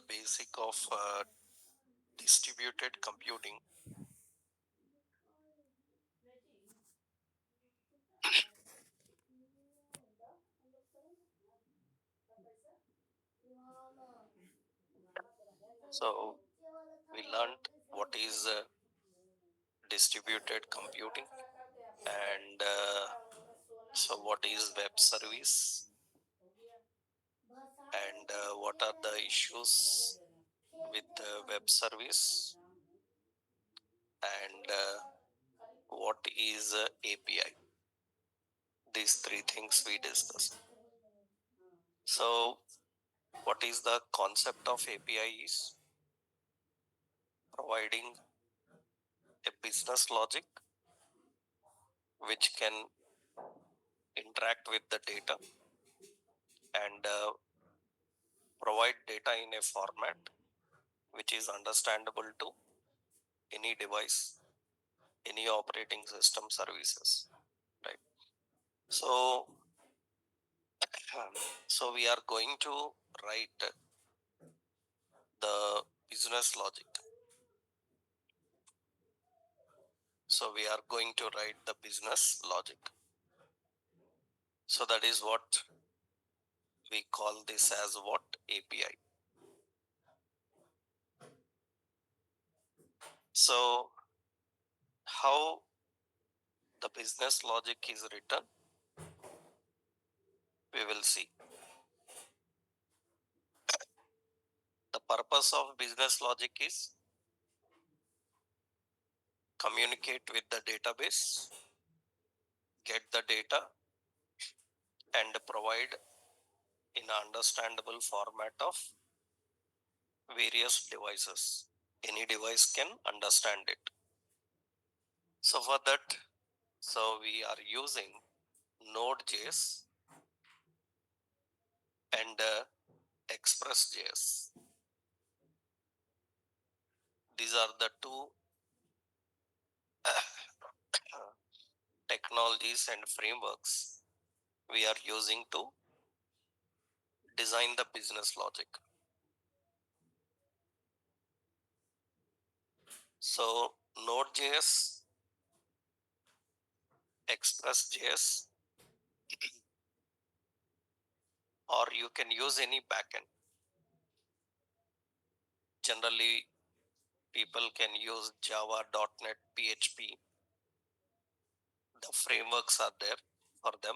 basic of distributed computing. So we learned what is distributed computing and so what is web service and what are the issues with web service and what is API. These three things we discussed. So what is the concept of API is providing a business logic which can interact with the data and provide data in a format which is understandable to any device, any operating system services, right? So, so we are going to write the business logic. So we are going to write the business logic. So that is what we call this as what API. So how the business logic is written, we will see. The purpose of business logic is communicate with the database, get the data, and provide in an understandable format of various devices. Any device can understand it. So for that, so we are using Node.js and Express.js. These are the two technologies and frameworks we are using to design the business logic. So Node.js, Express.js, or you can use any backend. Generally, people can use Java, .NET, PHP. The frameworks are there for them.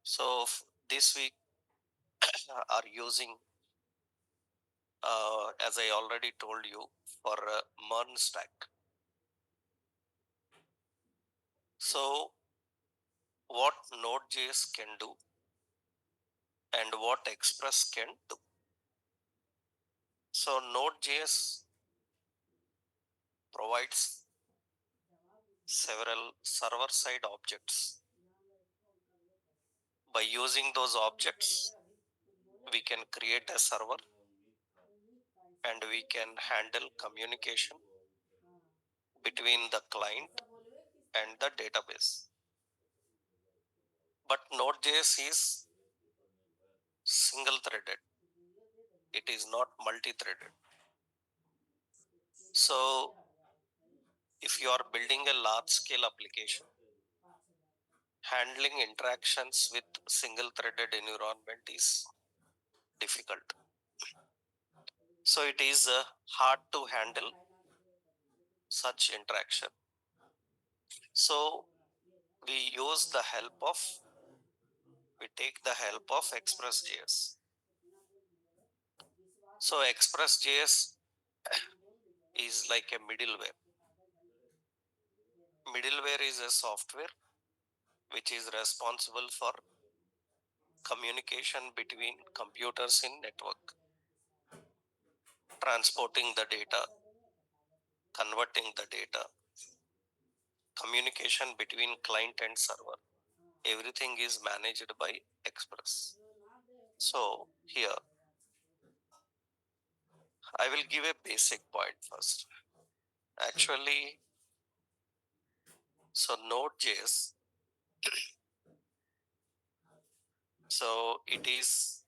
So this week are using, as I already told you, for MERN stack. So what Node.js can do and what Express can do. So Node.js provides several server-side objects. By using those objects, we can create a server and we can handle communication between the client and the database. But Node.js is single-threaded. It is not multi-threaded. So if you are building a large-scale application, handling interactions with single-threaded environment is difficult. So it is hard to handle such interaction. So we take the help of Express.js. So Express.js is like a middleware. Middleware is a software which is responsible for communication between computers in network, transporting the data, converting the data, communication between client and server. Everything is managed by Express. So here, I will give a basic point first. Actually, so Node.js, so it is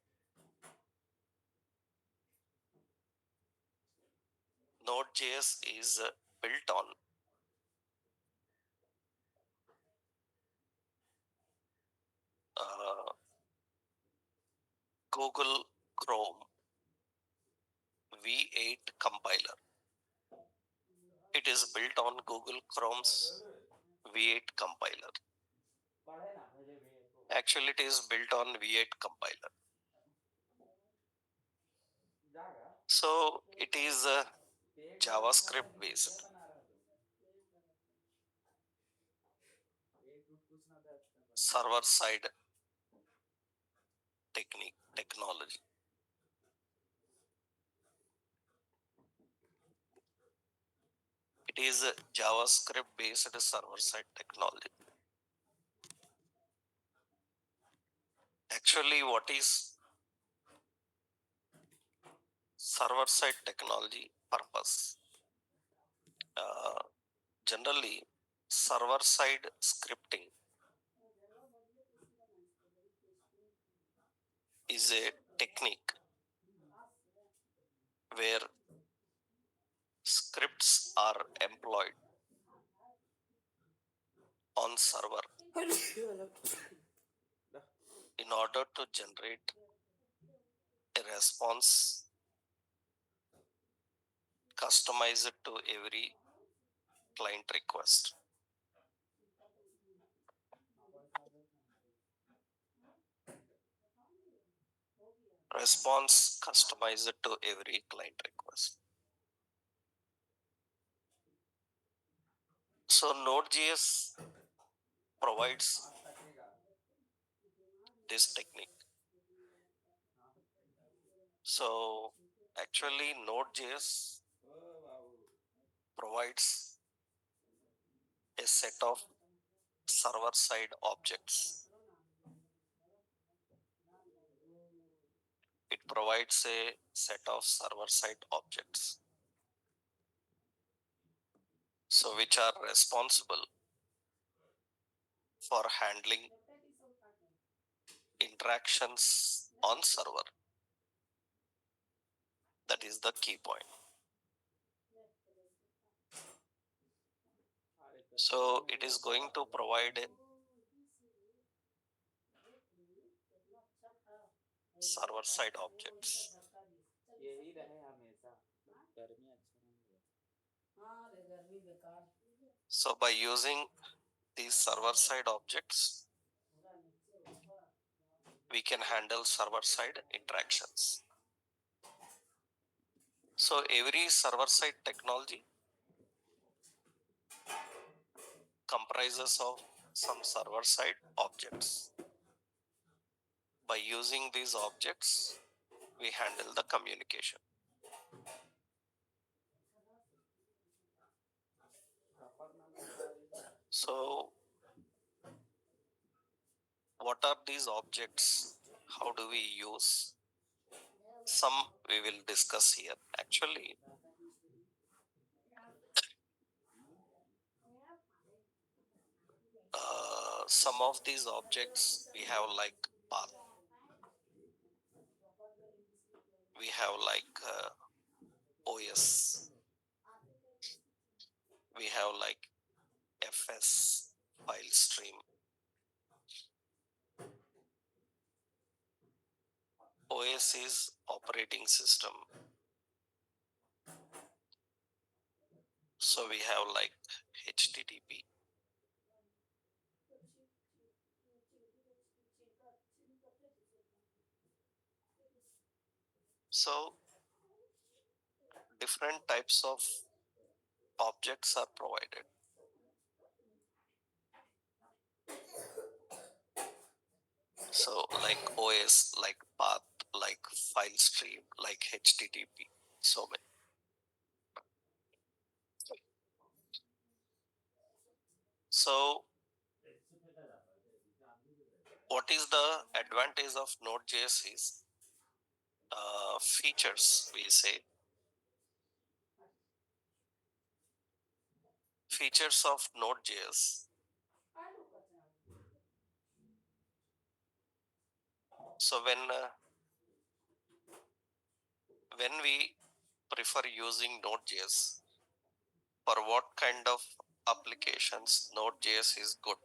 Node.js is built on uh, Google Chrome V8 compiler. It is built on Google Chrome's V8 compiler. Actually, it is built on V8 compiler. So it is JavaScript based. Server side technology. It is a JavaScript based server side technology. Actually, what is server side technology purpose? Uh, Generally, server side scripting is a technique where scripts are employed on server in order to generate a response customized to every client request. Response customized to every client request. So Node.js provides this technique. So actually Node.js provides a set of server side objects. It provides a set of server side objects. So which are responsible for handling interactions on server. That is the key point. So it is going to provide server side objects. So by using these server side objects, we can handle server side interactions. So every server side technology comprises of some server side objects. By using these objects, we handle the communication. So what are these objects? How do we use? Some we will discuss here. Actually, some of these objects we have like path. We have like OS. We have like FS, file stream. OS is operating system. So we have like HTTP. So different types of objects are provided. So like OS, like path, like file stream, like HTTP. So many. So what is the advantage of Node.js is features, we say. Features of Node.js. So when we prefer using Node.js? For what kind of applications Node.js is good?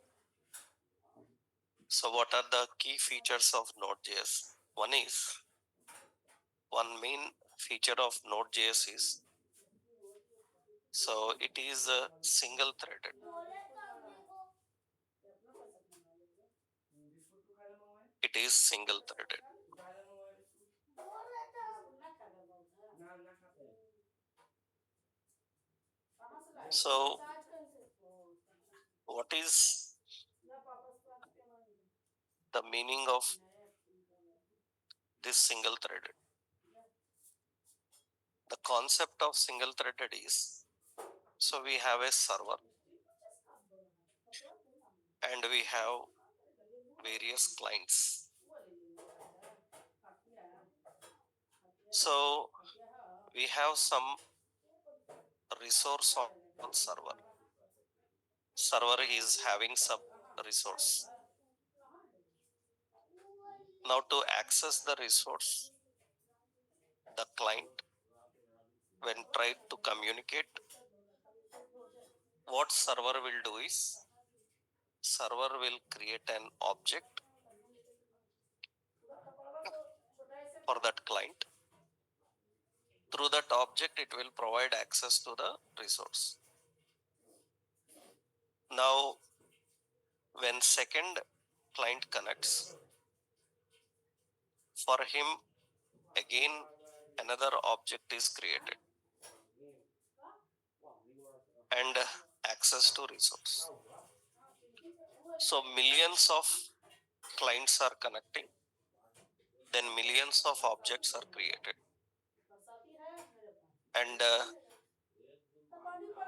So what are the key features of Node.js? One main feature of Node.js is, so it is a single threaded. It is single threaded. So what is the meaning of this single threaded? The concept of single threaded is, so we have a server and we have various clients. So we have some resource on server. Server is having some resource. Now to access the resource, the client, when tried to communicate, what server will do is, server will create an object for that client. Through that object, it will provide access to the resource. Now, when second client connects, for him, again, another object is created and access to resource. So millions of clients are connecting, then millions of objects are created. And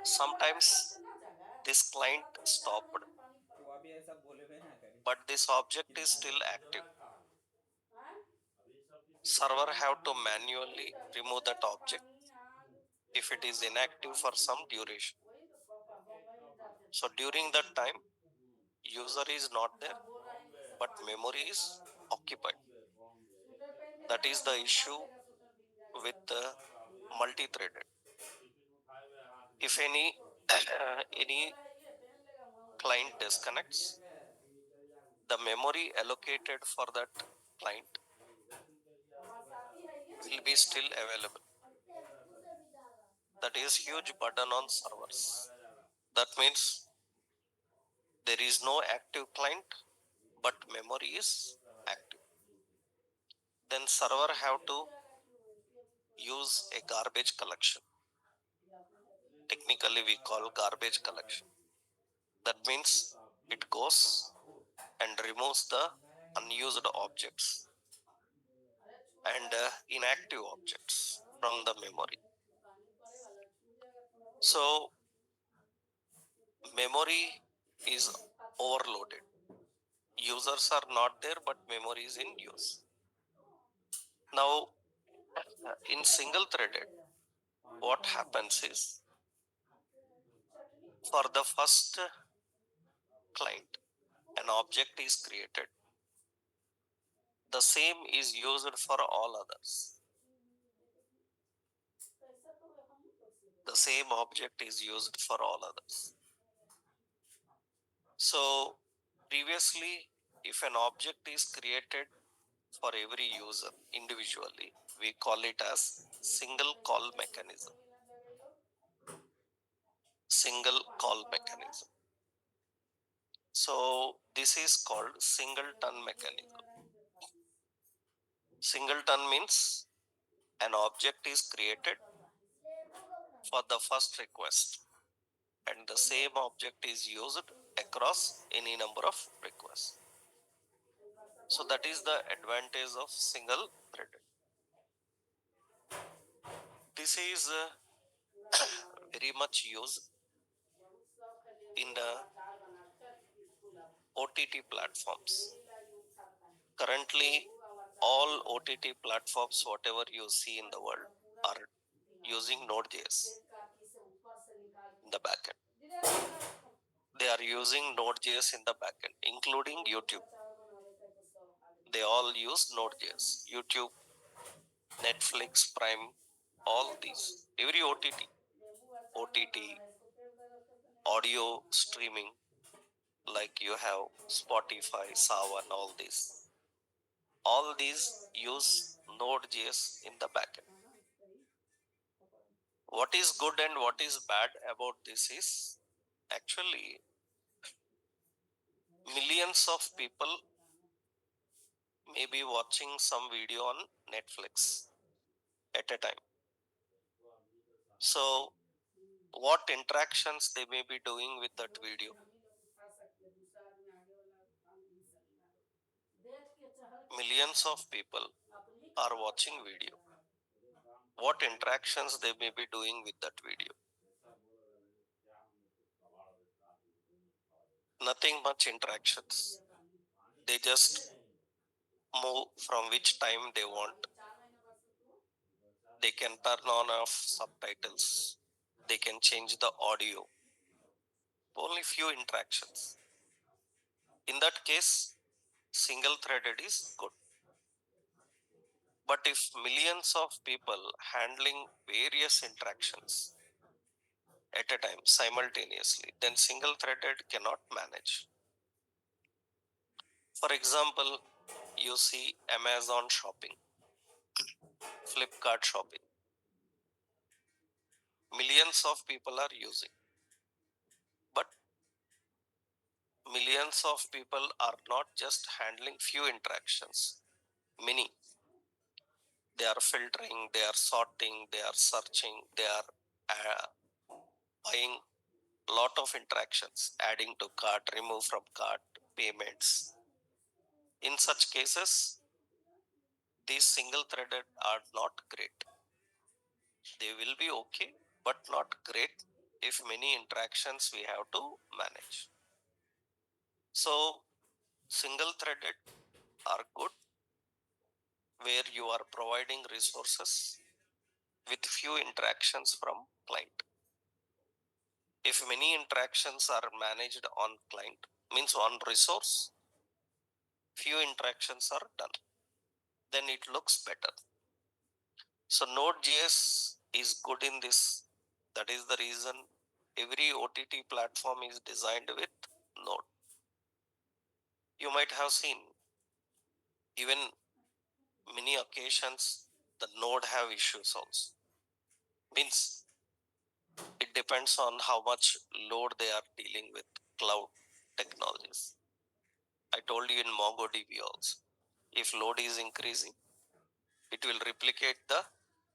sometimes this client stopped, but this object is still active. Server have to manually remove that object if it is inactive for some duration. So during that time, user is not there, but memory is occupied. That is the issue with the multi-threaded. If any client disconnects, the memory allocated for that client will be still available. That is huge burden on servers. That means there is no active client, but memory is active. Then server have to use a garbage collection. Technically, we call garbage collection. That means it goes and removes the unused objects and inactive objects from the memory. So memory is overloaded. Users are not there, but memory is in use. Now, in single threaded, what happens is, for the first client, an object is created. The same is used for all others. The same object is used for all others. So previously, if an object is created for every user individually, we call it as single call mechanism. Single call mechanism. So this is called singleton mechanism. Singleton means an object is created for the first request and the same object is used across any number of requests. So that is the advantage of single threaded. This is very much used in the OTT platforms. Currently, all OTT platforms, whatever you see in the world, are using Node.js in the backend. They are using Node.js in the backend, including YouTube. They all use Node.js. YouTube, Netflix, Prime, all these, every OTT, audio streaming, like you have Spotify, Savan, all these use Node.js in the backend. What is good and what is bad about this is actually millions of people may be watching some video on Netflix at a time. So, what interactions they may be doing with that video? Millions of people are watching video. What interactions they may be doing with that video? Nothing much interactions. They just move from which time they want. They can turn on off subtitles. They can change the audio. Only few interactions. In that case, single threaded is good. But if millions of people handling various interactions at a time simultaneously, then single threaded cannot manage. For example, you see Amazon shopping, Flipkart shopping. Millions of people are using, but millions of people are not just handling few interactions, many. They are filtering, they are sorting, they are searching, they are buying lot of interactions, adding to cart, remove from cart, payments. In such cases, these single threaded are not great. They will be okay, but not great if many interactions we have to manage. So, single threaded are good where you are providing resources with few interactions from client. If many interactions are managed on client, means on resource, few interactions are done, then it looks better. So Node.js is good in this. That is the reason every OTT platform is designed with Node. You might have seen even many occasions the Node have issues also. Means it depends on how much load they are dealing with cloud technologies. I told you in MongoDB also. If load is increasing, it will replicate the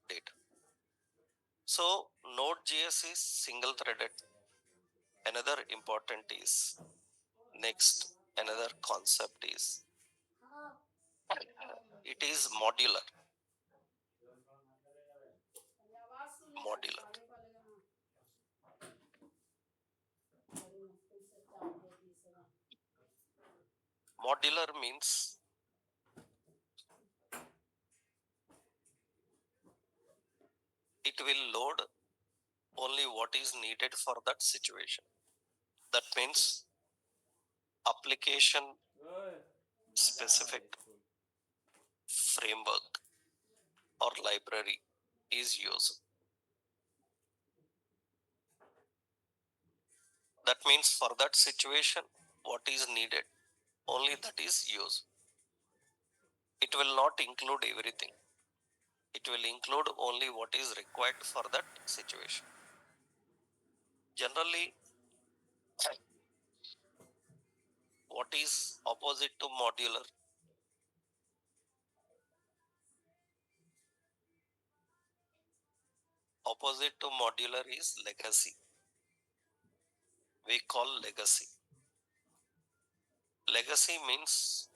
data. So Node.js is single threaded. Another important is next, another concept is it is modular. Modular. Modular means it will load only what is needed for that situation. That means application specific framework or library is used. That means for that situation, what is needed, only that is used. It will not include everything. It will include only what is required for that situation. Generally, what is opposite to modular? Opposite to modular is legacy. We call legacy. Legacy means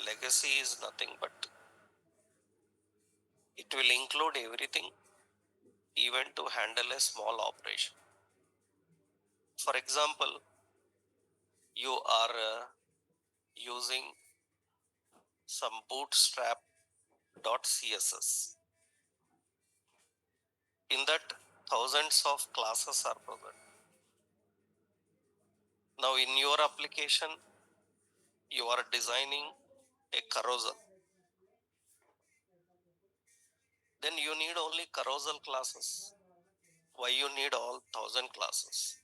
legacy is nothing but it will include everything, even to handle a small operation. For example, you are using some bootstrap.css. In that, thousands of classes are present. Now, in your application, you are designing a carousel. then you need only carousel classes. Why you need all 1000 classes?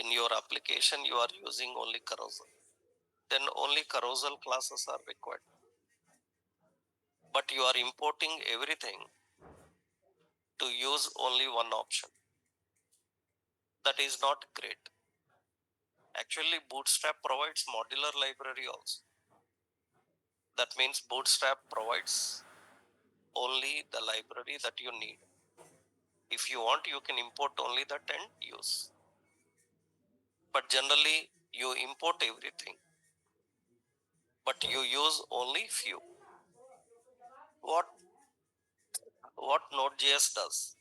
In your application, you are using only carousel. Then only carousel classes are required. But you are importing everything to use only one option. That is not great. Actually, Bootstrap provides modular library also. That means Bootstrap provides only the library that you need. If you want, you can import only that and use. But generally, you import everything, but you use only few. What Node.js does,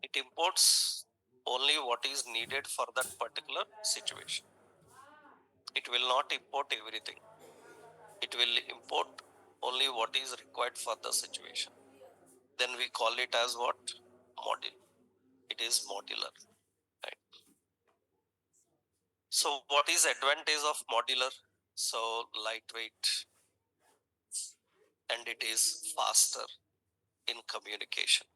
it imports only what is needed for that particular situation. It will not import everything. It will import only what is required for the situation. Then we call it as what? Module. It is modular. Right? So what is advantage of modular? So lightweight, and it is faster in communication.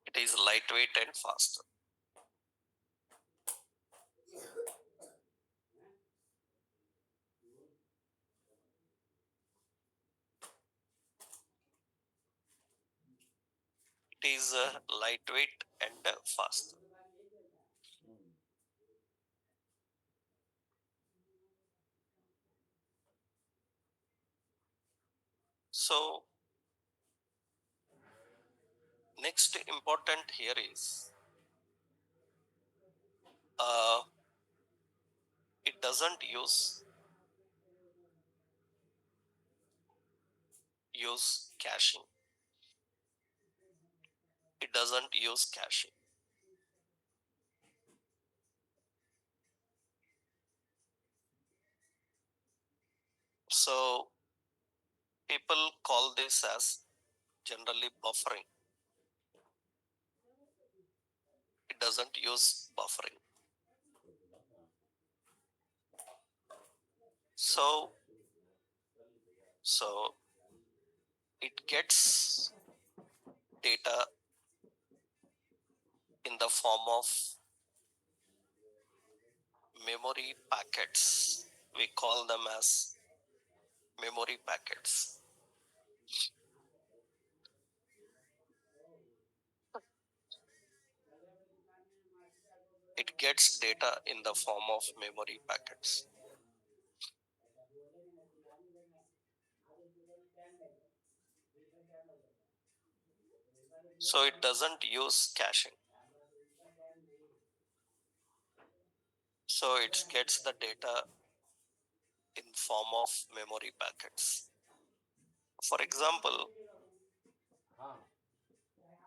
It is lightweight and faster. It is lightweight and faster. So next important here is it doesn't use caching. It doesn't use caching. So people call this as generally buffering. It doesn't use buffering. So it gets data in the form of memory packets. We call them as memory packets. It gets data in the form of memory packets. So it doesn't use caching. So it gets the data in form of memory packets. For example,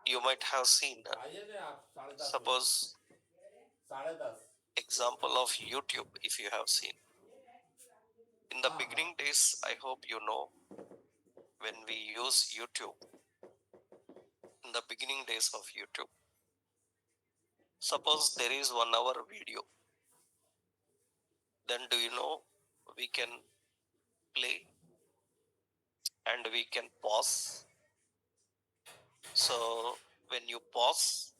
you might have seen, suppose example of YouTube, if you have seen. In the beginning days, I hope you know, when we use YouTube, in the beginning days of YouTube, suppose there is 1 hour video, then do you know we can play and we can pause. So when you pause,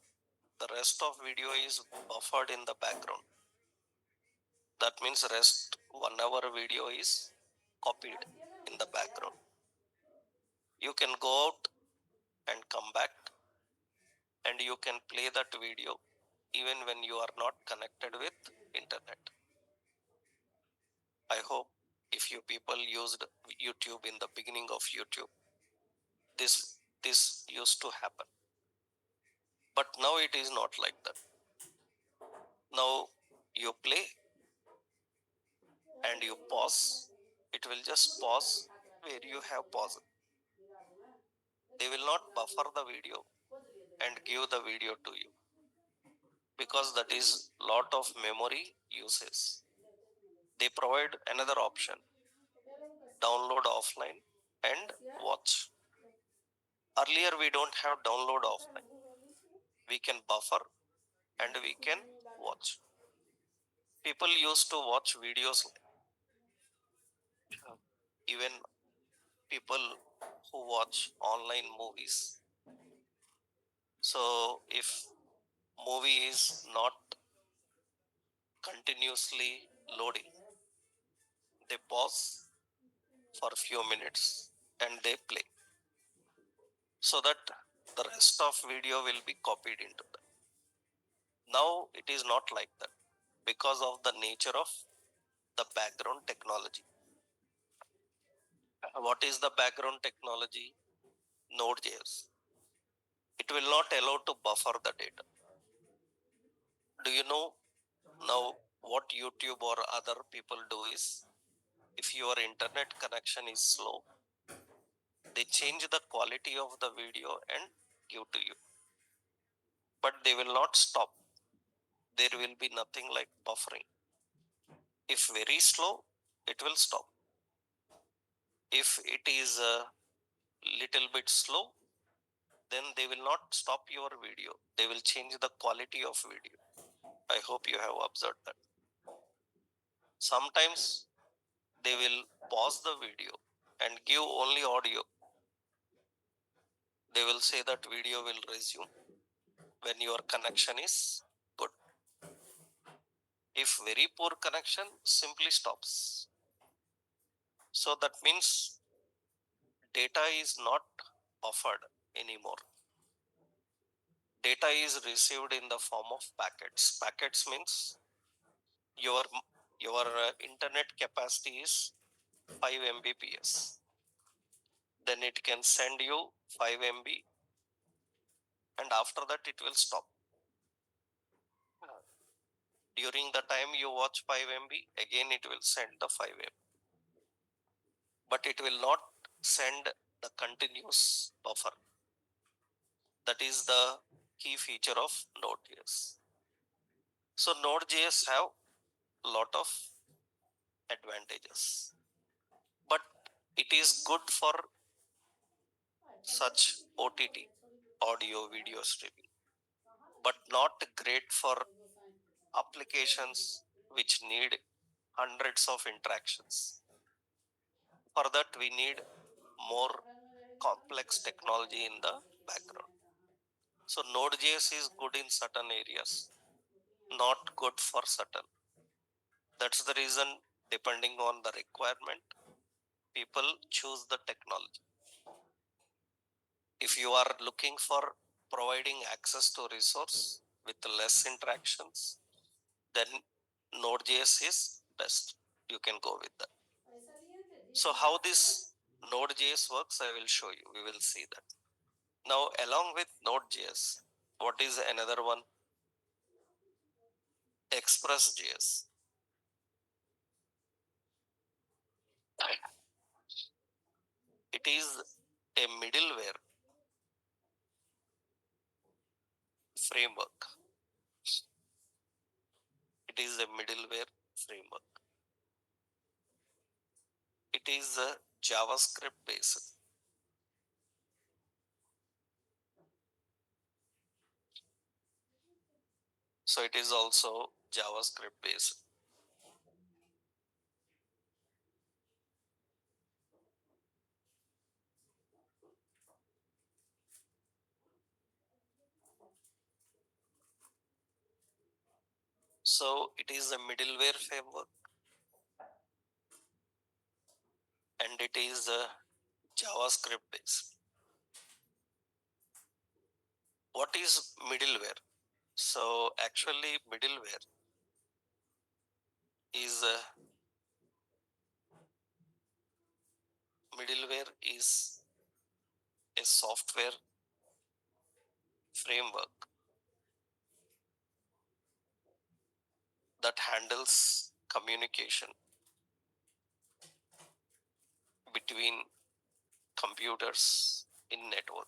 the rest of video is buffered in the background. That means rest 1 hour video is copied in the background. You can go out and come back and you can play that video even when you are not connected with internet. I hope if you people used YouTube in the beginning of YouTube, this used to happen. But now it is not like that. Now you play and you pause. It will just pause where you have paused. They will not buffer the video and give the video to you, because that is lot of memory uses. They provide another option: download offline and watch. Earlier we don't have download offline. We can buffer and we can watch. People used to watch videos even people who watch online movies. So if movie is not continuously loading, they pause for a few minutes and they play, so that the rest of video will be copied into that. Now it is not like that because of the nature of the background technology. What is the background technology? Node.js. It will not allow to buffer the data. Do you know now what YouTube or other people do is, if your internet connection is slow, they change the quality of the video and give to you. But they will not stop. There will be nothing like buffering. If very slow, it will stop. If it is a little bit slow, then they will not stop your video. They will change the quality of video. I hope you have observed that. Sometimes they will pause the video and give only audio. They will say that video will resume when your connection is good. If very poor connection, simply stops. So that means data is not buffered anymore. Data is received in the form of packets. Packets means your internet capacity is 5 Mbps. Then it can send you 5 MB, and after that it will stop. During the time you watch 5 MB, again it will send the 5 MB. But it will not send the continuous buffer. That is the key feature of Node.js. So Node.js have lot of advantages, but it is good for such OTT, audio video streaming, but not great for applications which need hundreds of interactions. For that, we need more complex technology in the background. So Node.js is good in certain areas, not good for certain. That's the reason, depending on the requirement, people choose the technology. If you are looking for providing access to resource with less interactions, then Node.js is best. You can go with that. So how this Node.js works, I will show you. We will see that. Now, along with Node.js, what is another one? Express.js. It is a middleware framework. It is a middleware framework. It is a JavaScript based. So it is also JavaScript based. So it is a middleware framework and it is a JavaScript based. What is middleware? So actually middleware is a software framework that handles communication between computers in network.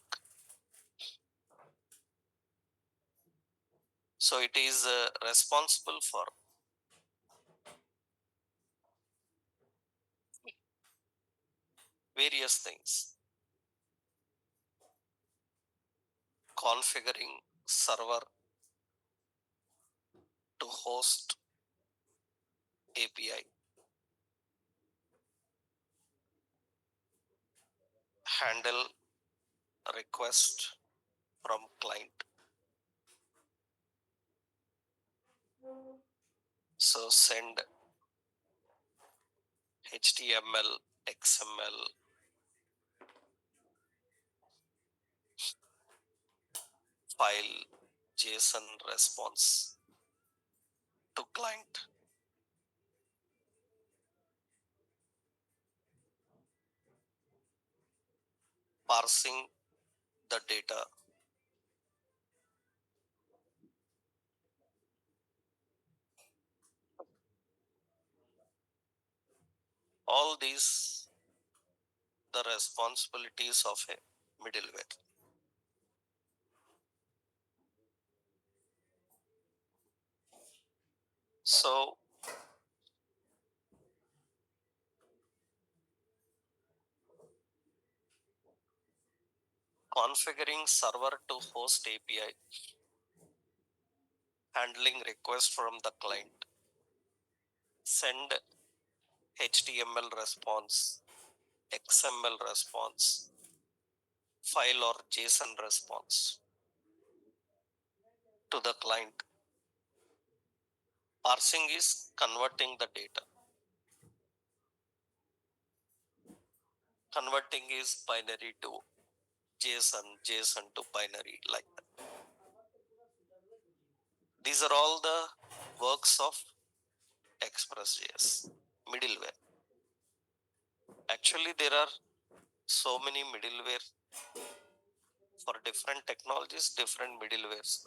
So it is responsible for various things: configuring server to host API, handle request from client. So send HTML, XML, file, JSON response to client. Parsing the data. All these the responsibilities of a middleware. So configuring server to host API, handling request from the client, send HTML response, XML response, file or JSON response to the client. Parsing is converting the data. Converting is binary to JSON, JSON to binary, like that. These are all the works of Express.js middleware. Actually, there are so many middleware for different technologies, different middlewares.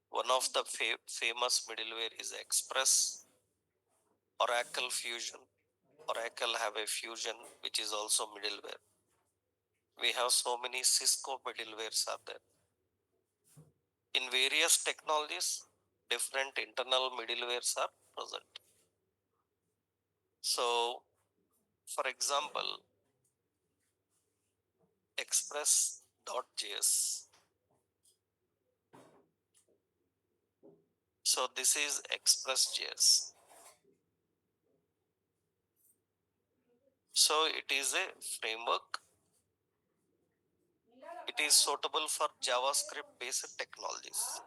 One of the famous middleware is Express, Oracle Fusion. Oracle have a Fusion, which is also middleware. We have so many Cisco middlewares are there. In various technologies, different internal middlewares are present. So, for example, Express.js. So this is Express.js. So it is a framework. It is suitable for JavaScript based technologies.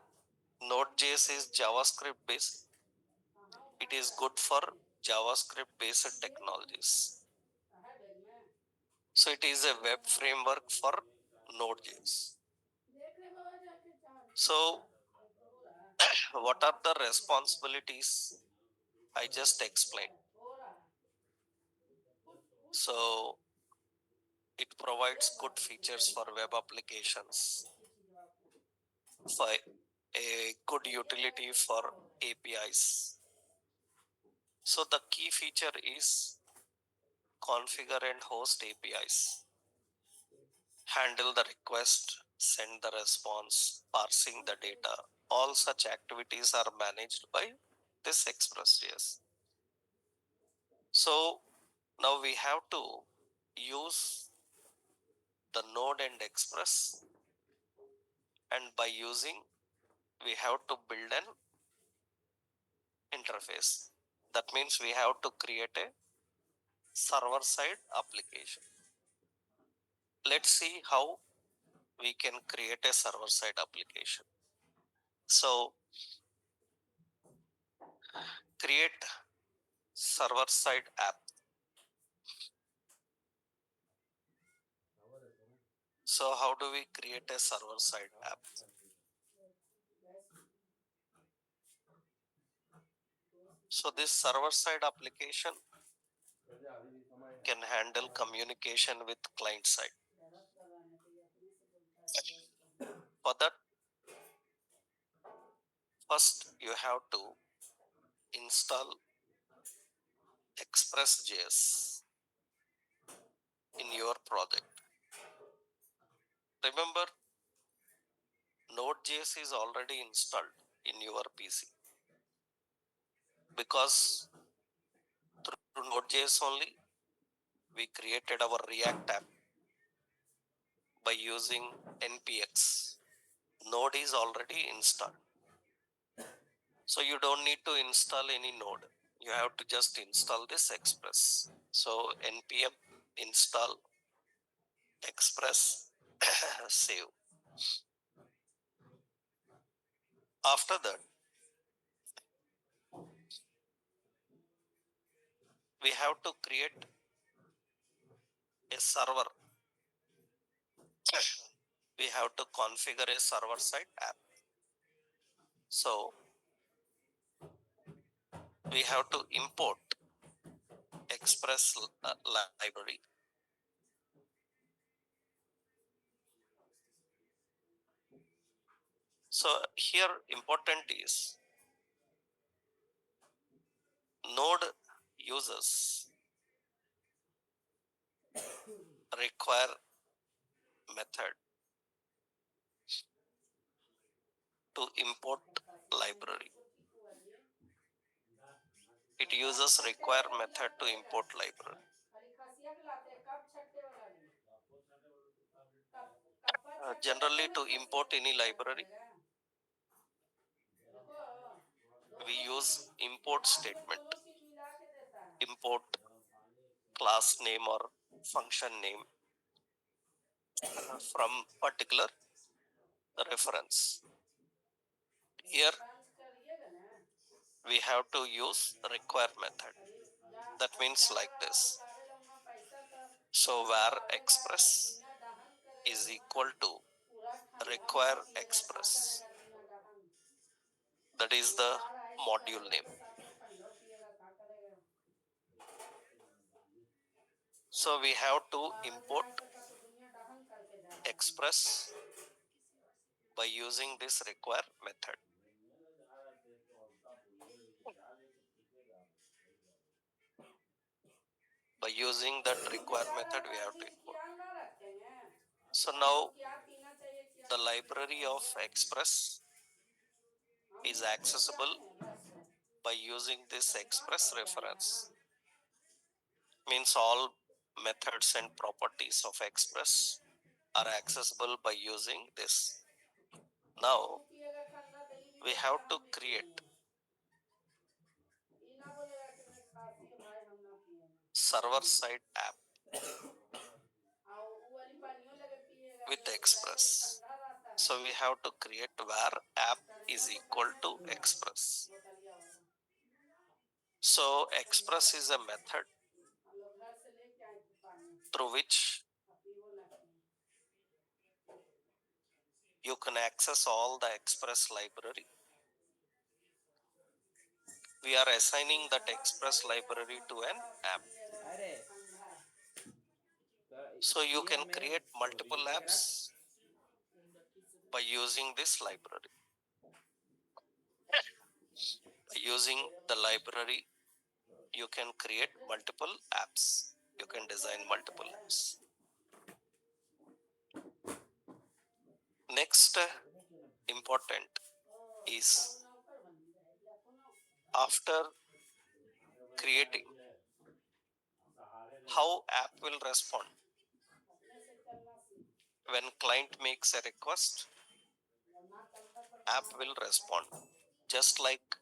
Node.js is JavaScript based. It is good for JavaScript based technologies. So it is a web framework for Node.js. So what are the responsibilities I just explained? So it provides good features for web applications, for a good utility for APIs. So the key feature is configure and host APIs, handle the request, send the response, parsing the data. All such activities are managed by this Express.js. So now we have to use the Node and Express, and by using, we have to build an interface. That means we have to create a server side application. Let's see how we can create a server side application. So create server side app. So how do we create a server side app? So this server side application can handle communication with client side. For that, first you have to install Express.js in your project. Remember, Node.js is already installed in your PC, because through Node.js only we created our React app by using npx. Node is already installed. So you don't need to install any node. You have to just install this Express. So npm install express, save. After that, we have to create a server. We have to configure a server side app. So we have to import Express library. So here important is node users require method to import library. It uses require method to import library. Generally, to import any library, we use import statement. Import class name or function name from particular reference. Here we have to use require method. That means like this. So where express is equal to require express. That is the module name. So we have to import express by using this require method. By using that require method, we have to import. So now the library of express is accessible by using this express reference. Means all methods and properties of express are accessible by using this. Now we have to create server side app with express. So we have to create where app is equal to express. So express is a method through which you can access all the express library. We are assigning that express library to an app. So you can create multiple apps by using this library. By using the library, you can create multiple apps. You can design multiple apps. Next important is after creating, how app will respond. When client makes a request, app will respond. Just like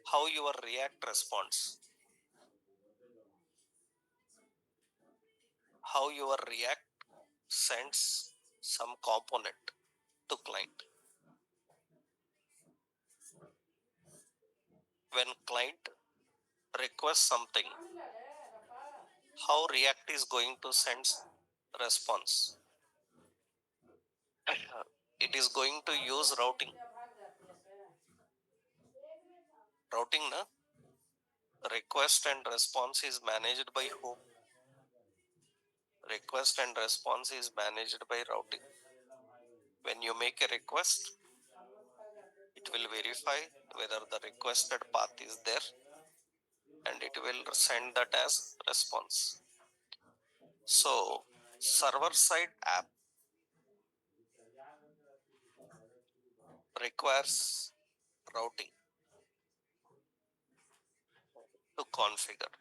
how your React responds. How your React sends some component to client. When client requests something, how React is going to send response? It is going to use routing. Routing, na? Request and response is managed by whom? Request and response is managed by routing. When you make a request, it will verify whether the requested path is there and it will send that as response. So server side app requires routing to configure.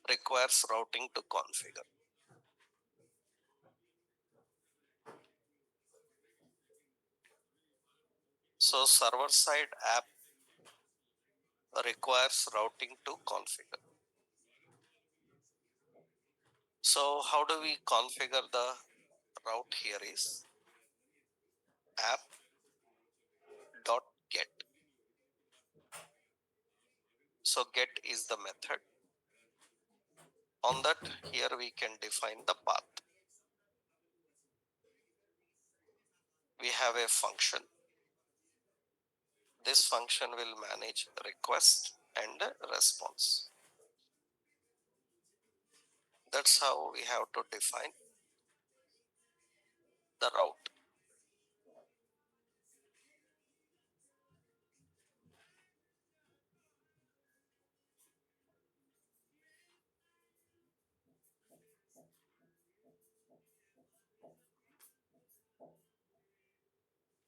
Requires routing to configure. So server side app requires routing to configure. So how do we configure the route? Here is app.get. So get is the method. On that, here we can define the path. We have a function. This function will manage request and response. That's how we have to define the route.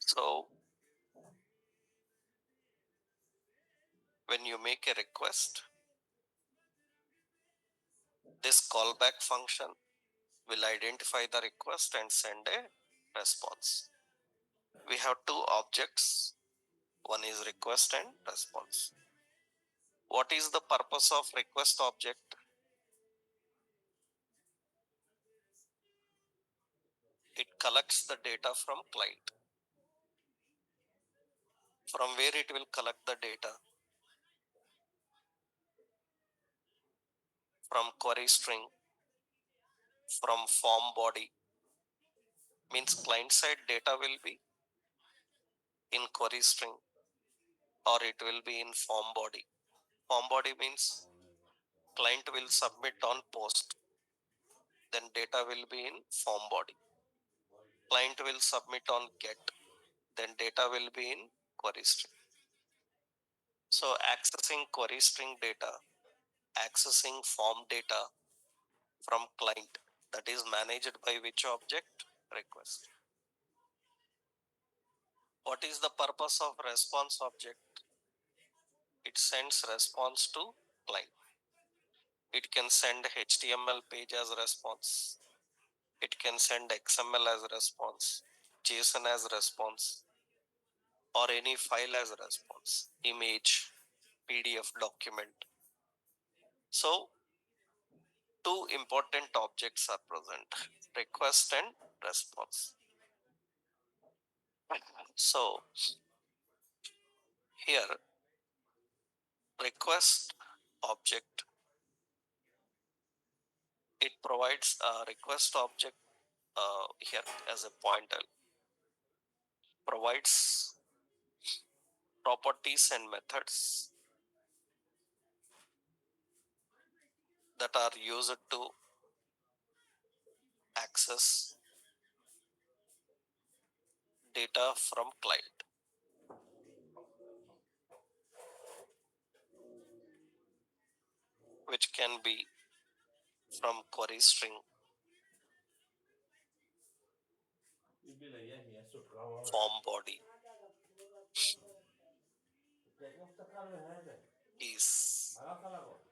So when you make a request, this callback function will identify the request and send a response. We have two objects. One is request and response. What is the purpose of request object? It collects the data from client. From where it will collect the data? From query string, from form body. Means client side data will be in query string or it will be in form body. Form body means client will submit on post, then data will be in form body. Client will submit on get, then data will be in query string. So accessing query string data, accessing form data from client, that is managed by which object? Request. What is the purpose of response object? It sends response to client. It can send HTML page as response. It can send XML as response, JSON as response, or any file as response, image, PDF document. So two important objects are present, request and response. So here request object, it provides a request object here as a pointer, provides properties and methods that are used to access data from client, which can be from query string, form body, is,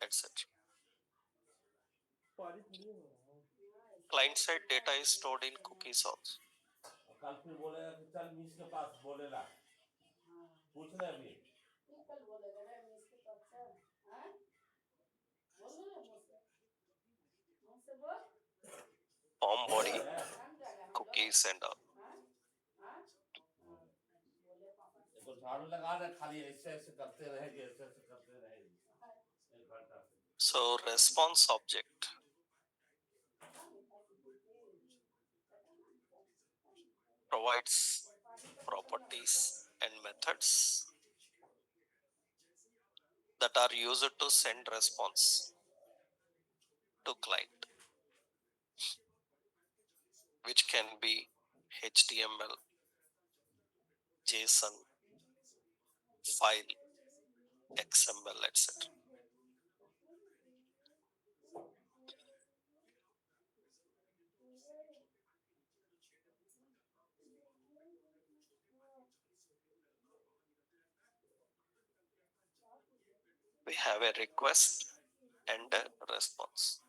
etc. Client side data is stored in cookies also. कल फिर बोलेगा कि चल miss के पास बोलेला पूछ ले अभी कल बोलेगा रे मिस के पास चल हां बोल ले मुझसे मुझसे बोल form body, cookies and all. तो झाड़ू लगा दे खाली ऐसे ऐसे करते रहेंगे ऐसे ऐसे करते रहेंगे एक घंटा से So response object provides properties and methods that are used to send response to client, which can be HTML, JSON, file, XML, etc. We have a request and a response.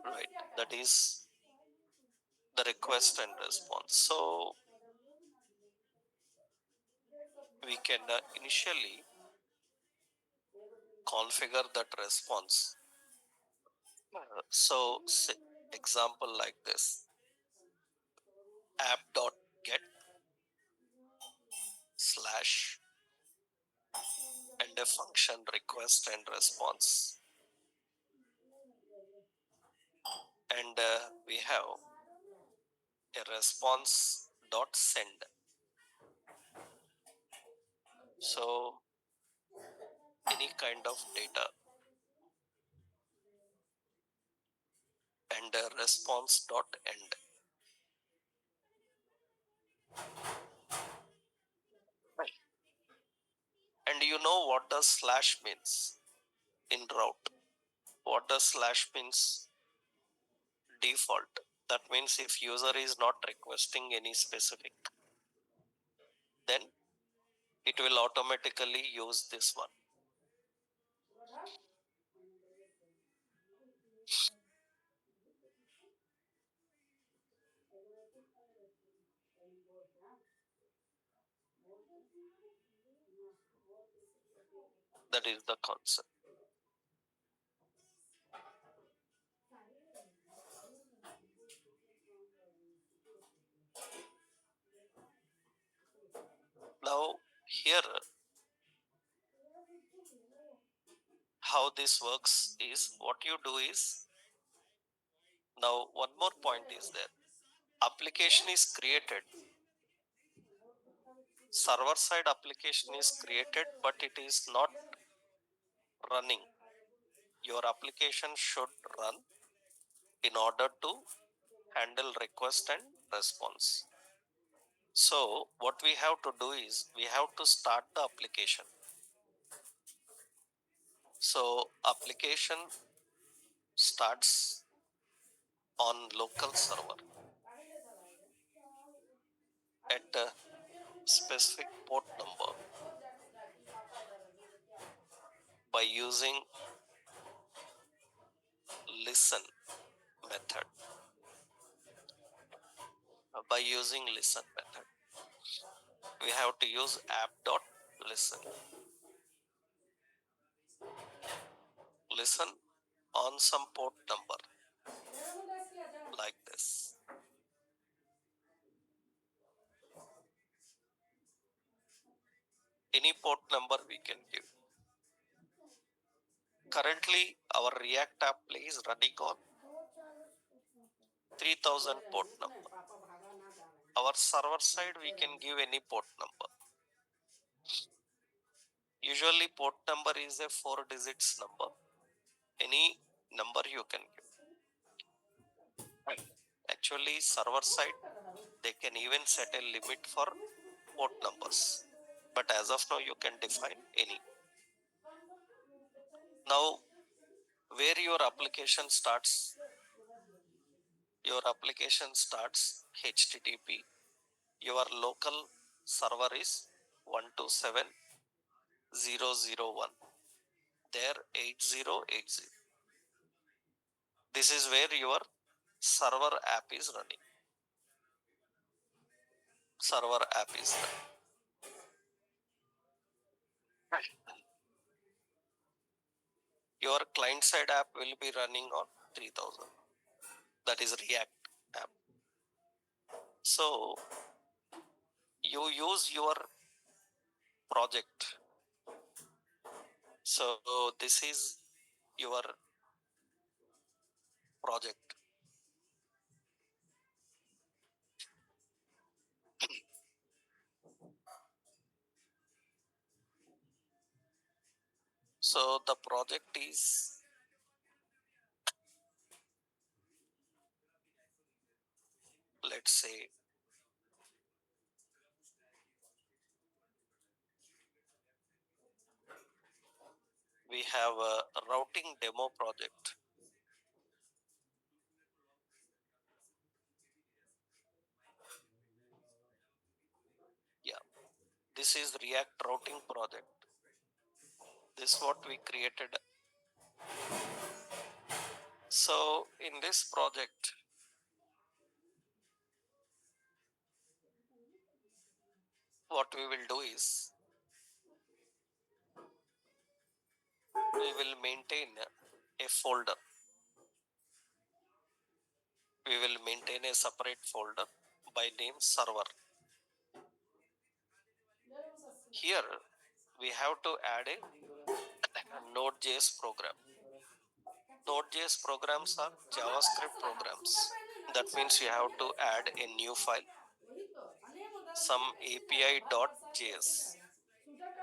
right? That is the request and response. So we can initially configure that response. So example like this: app.get slash and a function request and response, and we have a response dot send. So any kind of data, and a response dot end. Right. And you know what does slash means in route? What does slash means? Default. That means if user is not requesting any specific, then it will automatically use this one. That is the concept. Now here, how this works is, what you do is, now one more point is there. Application is created, server side application is created, but it is not running. Your application should run in order to handle request and response. So what we have to do is, we have to start the application. So application starts on local server at a specific port number by using listen method. By using listen method, we have to use app.listen. Listen on some port number like this. Any port number we can give. Currently, our React app is running on 3000 port number. Our server side, we can give any port number. Usually port number is a 4 digits number. Any number you can give. Actually, server side, they can even set a limit for port numbers. But as of now, you can define any. Now, where your application starts HTTP. Your local server is 127.0.0.1. There 80.80. This is where your server app is running. Server app is running. Your client side app will be running on 3000. That is React app. So you use your project. So this is your project. So the project is, let's say, we have a routing demo project. This is React routing project. This is what we created. So in this project, what we will do is we will maintain a folder. We will maintain a separate folder by name server. Here we have to add a Node.js program. Node.js programs are JavaScript programs. That means you have to add a new file, some API.js,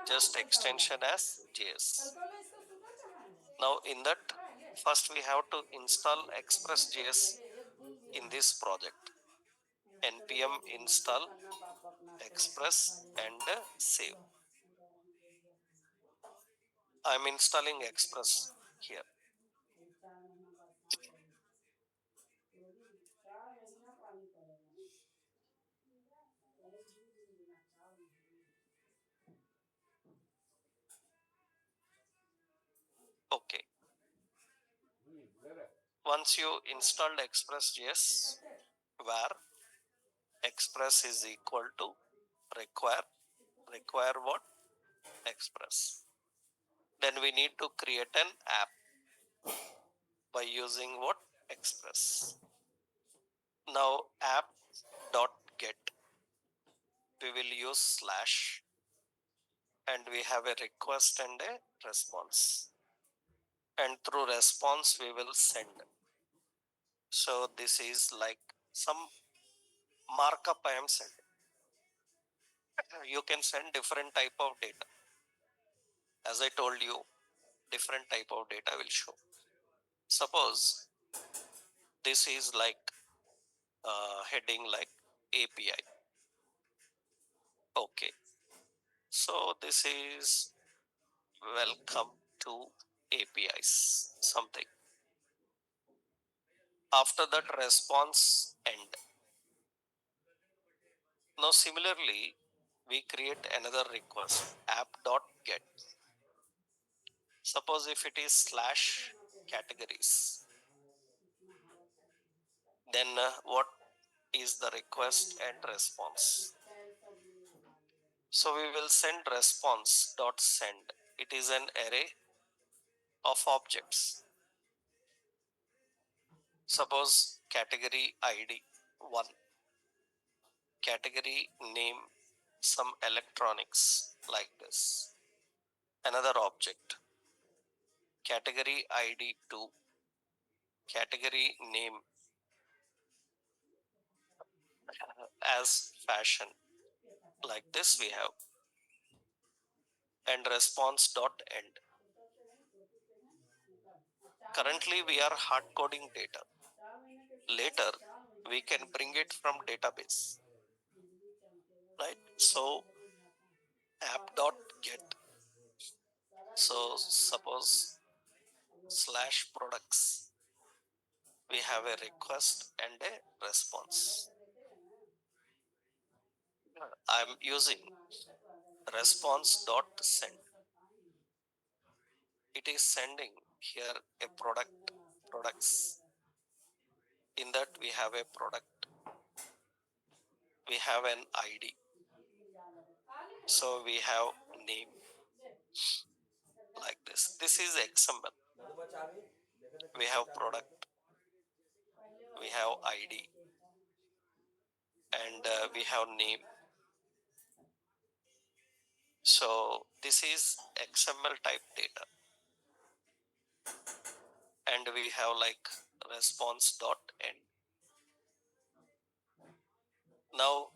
just extension as JS. Now in that, first we have to install Express.js in this project. npm install Express and save. I'm installing Express here. Okay. Once you installed Express.js, where Express is equal to require what? Express. Then we need to create an app by using what? Express. Now app.get, we will use slash, and we have a request and a response. And through response, we will send. So this is like some markup I am sending. You can send different type of data. As I told you, different type of data will show. Suppose this is like heading like API. Okay. So this is welcome to APIs, something. After that, response end. Now similarly, we create another request, app.get. Suppose if it is slash categories, then what is the request and response? So we will send response dot send. It is an array of objects. Suppose category ID 1, category name some electronics like this. Another object, category ID 2, category name as fashion like this we have, and response dot end. Currently we are hard coding data. Later we can bring it from database, right? So app.get. So suppose slash products, we have a request and a response. I'm using response dot send. It is sending here a products. In that we have a product, we have an ID, so we have name like this. This is XML. We have product, we have ID, and we have name. So this is XML type data, and we have like response dot end. Now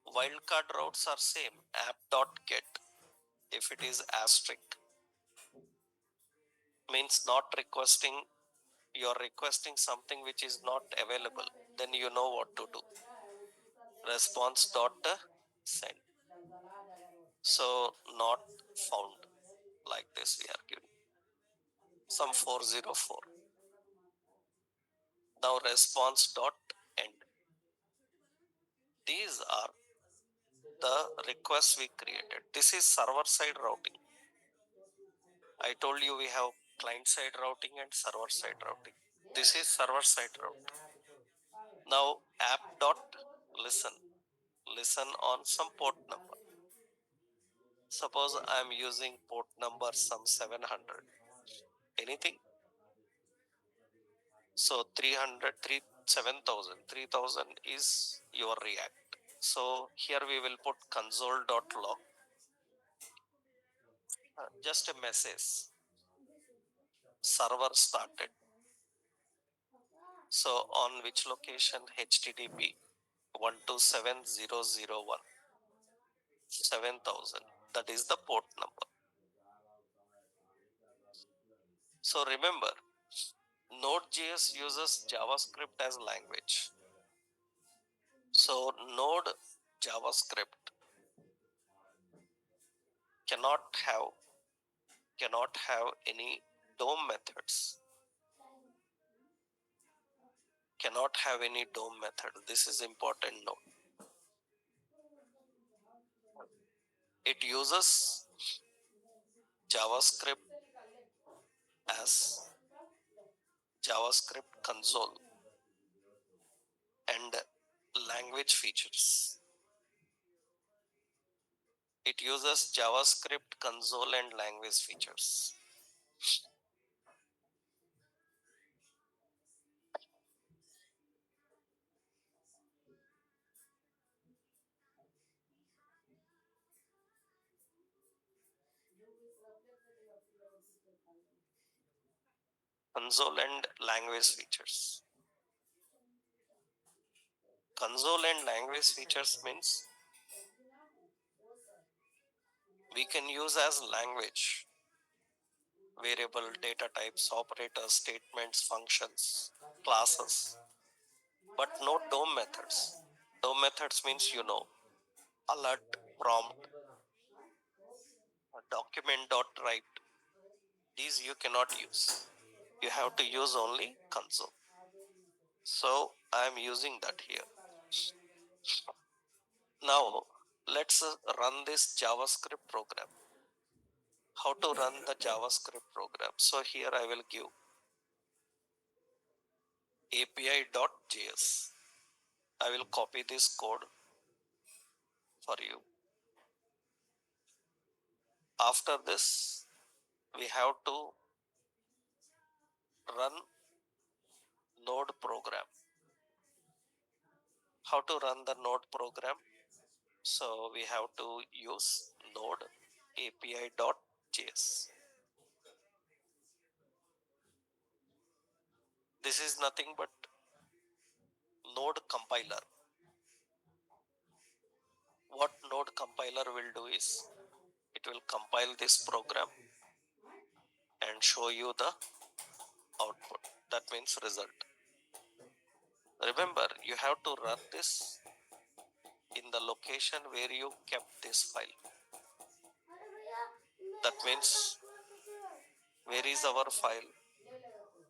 wildcard routes are same, app.get. If it is asterisk, means not requesting, you're requesting something which is not available, then you know what to do. Response dot send. So not found, like this we are giving some 404. Now response dot end. These are the request we created. This is server side routing. I told you we have client side routing and server side routing. This is server side routing. Now app dot listen. Listen on some port number. Suppose I am using port number some 700. Anything? So 300, 7,000. 3,000 is your React. So here we will put console.log. Just a message. Server started. So on which location? HTTP 127.0.0.1 7,000. That is the port number. So remember, Node.js uses JavaScript as language. So Node JavaScript cannot have any DOM methods. Cannot have any DOM method. This is important note. It uses JavaScript as JavaScript console and language features. It uses JavaScript console and language features. Console and language features. Console and language features means we can use as language variable, data types, operators, statements, functions, classes, but no DOM methods. DOM methods means alert, prompt, document.write. These you cannot use. You have to use only console. So I am using that here. Now let's run this JavaScript program. How to run the JavaScript program? So here I will give api.js. I will copy this code for you. After this, we have to run node program. How to run the node program? So we have to use node api.js. This is nothing but node compiler. What node compiler will do is it will compile this program and show you the output. That means result. Remember, you have to run this in the location where you kept this file. That means where is our file?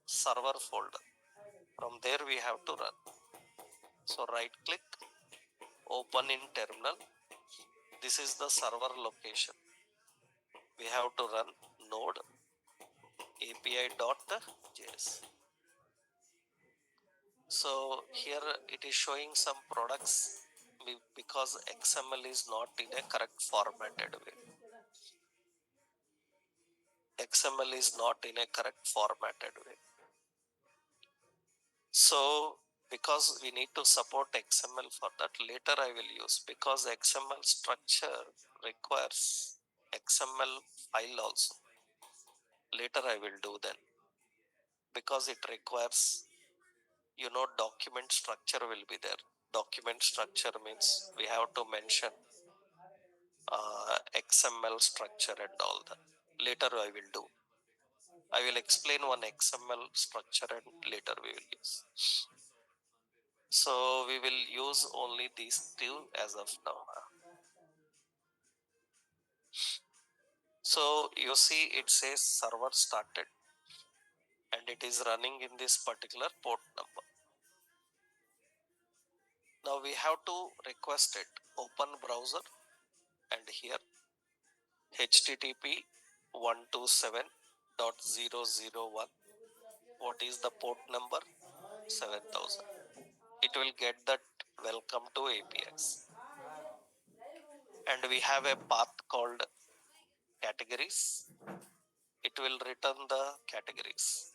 Server folder. From there we have to run. So right click, open in terminal. This is the server location. We have to run node api.js. So here it is showing some products because XML is not in a correct formatted way. XML is not in a correct formatted way. So because we need to support XML for that, later I will use, because XML structure requires XML file also. Later I will do then, because it requires document structure will be there. Document structure means we have to mention XML structure and all that. Later I will do. I will explain one XML structure and later we will use. So we will use only these two as of now. So you see it says server started and it is running in this particular port number. Now we have to request it. Open browser. and here HTTP 127.001. What is the port number? 7000. It will get that welcome to APIs. And we have a path called categories. It will return the categories.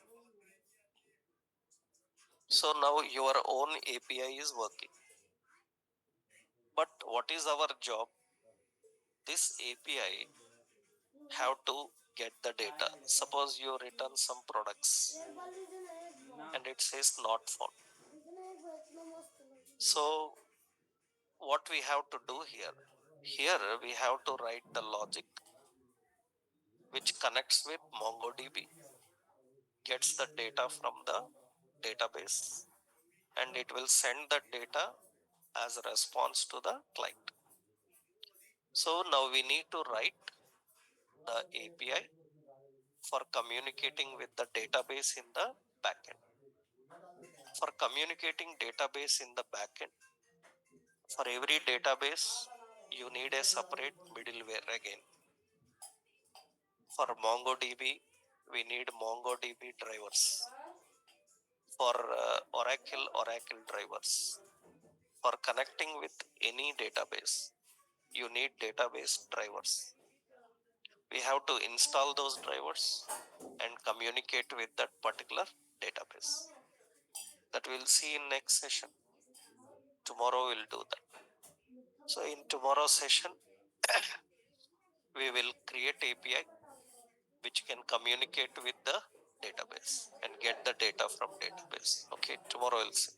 So now your own API is working. But what is our job? This API have to get the data. Suppose you return some products and it says not found. So what we have to do here? Here we have to write the logic which connects with MongoDB, gets the data from the database, and it will send the data as a response to the client. So now we need to write the API for communicating with the database in the backend. For communicating database in the backend, for every database, you need a separate middleware again. For MongoDB, we need MongoDB drivers. For Oracle drivers. For connecting with any database, you need database drivers. We have to install those drivers and communicate with that particular database. That we'll see in next session. Tomorrow we'll do that. So in tomorrow's session, we will create API which can communicate with the database and get the data from database. Okay, tomorrow we'll see.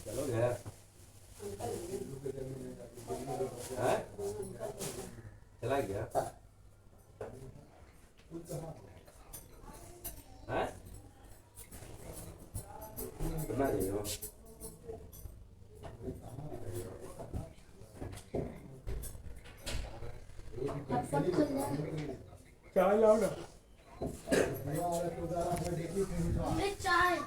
चलो गया चला गया कितना चाहिए चाय लाओ ना चाय